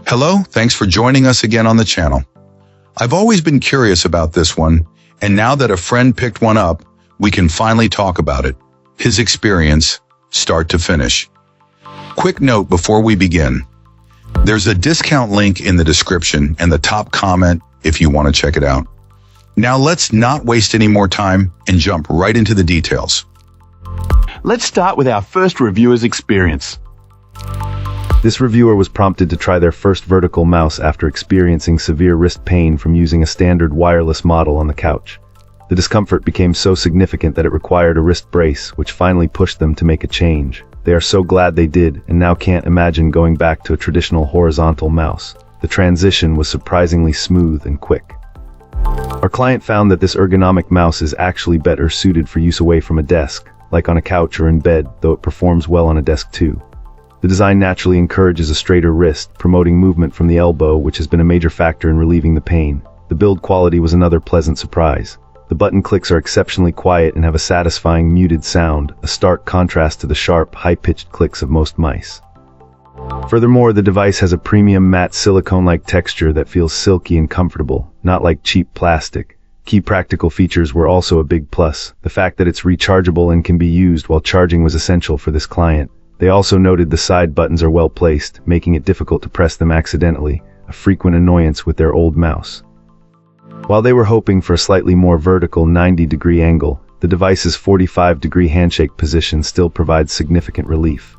Hello, thanks for joining us again on the channel. I've always been curious about this one, and now that a friend picked one up, we can finally talk about it. His experience, start to finish. Quick note before we begin. There's a discount link in the description and the top comment if you want to check it out. Now let's not waste any more time and jump right into the details. Let's start with our first reviewer's experience. This reviewer was prompted to try their first vertical mouse after experiencing severe wrist pain from using a standard wireless model on the couch. The discomfort became so significant that it required a wrist brace, which finally pushed them to make a change. They are so glad they did, and now can't imagine going back to a traditional horizontal mouse. The transition was surprisingly smooth and quick. Our client found that this ergonomic mouse is actually better suited for use away from a desk, like on a couch or in bed, though it performs well on a desk too. The design naturally encourages a straighter wrist, promoting movement from the elbow, which has been a major factor in relieving the pain. The build quality was another pleasant surprise. The button clicks are exceptionally quiet and have a satisfying muted sound, a stark contrast to the sharp, high-pitched clicks of most mice. Furthermore, the device has a premium matte silicone-like texture that feels silky and comfortable, not like cheap plastic. Key practical features were also a big plus. The fact that it's rechargeable and can be used while charging was essential for this client. They also noted the side buttons are well placed, making it difficult to press them accidentally, a frequent annoyance with their old mouse. While they were hoping for a slightly more vertical 90-degree angle, the device's 45-degree handshake position still provides significant relief.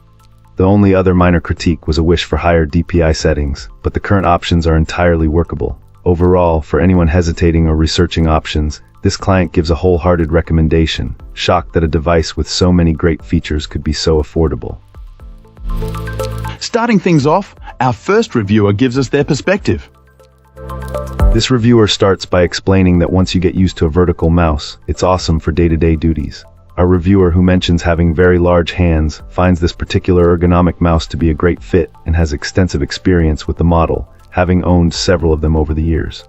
The only other minor critique was a wish for higher DPI settings, but the current options are entirely workable. Overall, for anyone hesitating or researching options, this client gives a wholehearted recommendation, shocked that a device with so many great features could be so affordable. Starting things off, our first reviewer gives us their perspective. This reviewer starts by explaining that once you get used to a vertical mouse, it's awesome for day-to-day duties. Our reviewer, who mentions having very large hands, finds this particular ergonomic mouse to be a great fit and has extensive experience with the model, having owned several of them over the years.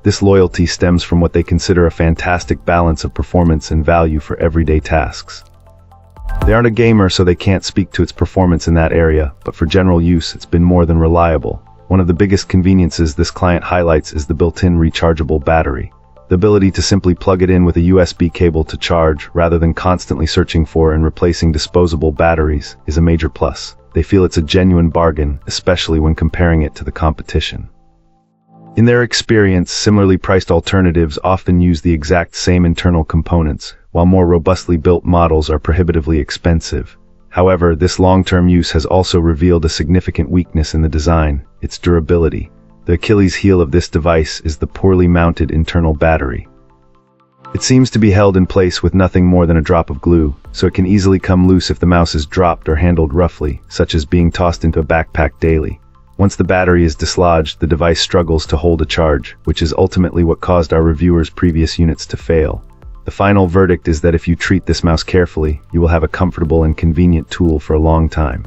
This loyalty stems from what they consider a fantastic balance of performance and value for everyday tasks. They aren't a gamer, so they can't speak to its performance in that area, but for general use, it's been more than reliable. One of the biggest conveniences this client highlights is the built-in rechargeable battery. The ability to simply plug it in with a USB cable to charge, rather than constantly searching for and replacing disposable batteries, is a major plus. They feel it's a genuine bargain, especially when comparing it to the competition. In their experience, similarly priced alternatives often use the exact same internal components, while more robustly built models are prohibitively expensive. However, this long-term use has also revealed a significant weakness in the design: its durability. The Achilles heel of this device is the poorly mounted internal battery. It seems to be held in place with nothing more than a drop of glue, so it can easily come loose if the mouse is dropped or handled roughly, such as being tossed into a backpack daily. Once the battery is dislodged, the device struggles to hold a charge, which is ultimately what caused our reviewer's previous units to fail. The final verdict is that if you treat this mouse carefully, you will have a comfortable and convenient tool for a long time.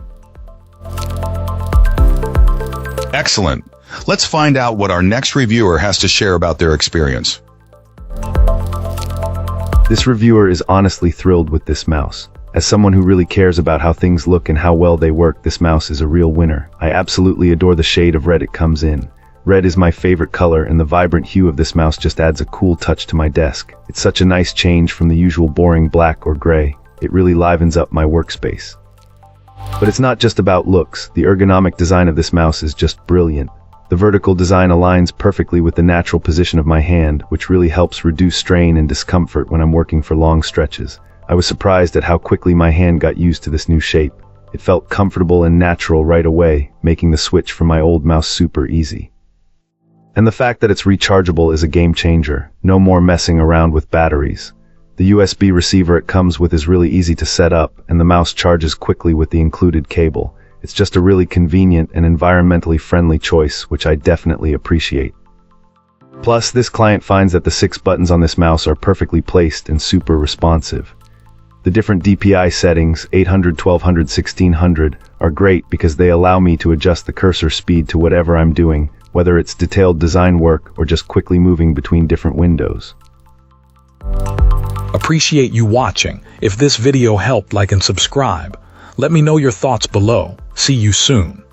Excellent. Let's find out what our next reviewer has to share about their experience. This reviewer is honestly thrilled with this mouse. As someone who really cares about how things look and how well they work, this mouse is a real winner. I absolutely adore the shade of red it comes in. Red is my favorite color, and the vibrant hue of this mouse just adds a cool touch to my desk. It's such a nice change from the usual boring black or gray. It really livens up my workspace. But it's not just about looks. The ergonomic design of this mouse is just brilliant. The vertical design aligns perfectly with the natural position of my hand, which really helps reduce strain and discomfort when I'm working for long stretches. I was surprised at how quickly my hand got used to this new shape. It felt comfortable and natural right away, making the switch from my old mouse super easy. And the fact that it's rechargeable is a game changer. No more messing around with batteries. The USB receiver it comes with is really easy to set up, and the mouse charges quickly with the included cable. It's just a really convenient and environmentally friendly choice, which I definitely appreciate. Plus, this client finds that the 6 buttons on this mouse are perfectly placed and super responsive. The different DPI settings, 800, 1200, 1600, are great because they allow me to adjust the cursor speed to whatever I'm doing, whether it's detailed design work or just quickly moving between different windows. Appreciate you watching. If this video helped, like and subscribe. Let me know your thoughts below. See you soon.